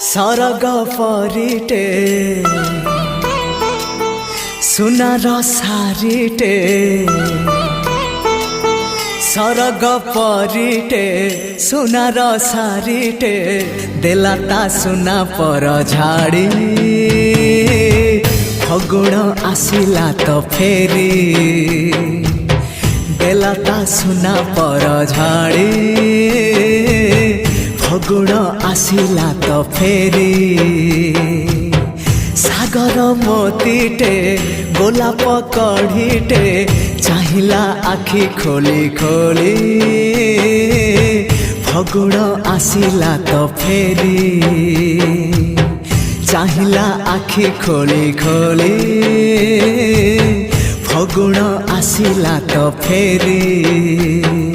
सरग परिटे सुनार सारिटे सरग परिटे सुनार सारिटे देलाता सुना पर झाड़ी फगुण आसिला तो फेरी देलाता सुना पर झाड़ी फगुण आसिला तो फेरी सागर मोतीटे गोलाप कढ़ीटे चाहिला आखि खोली खोली फगुण आसिला तो फेरी चाहिला आखि खोली खोली फगुण आसिला तो फेरी।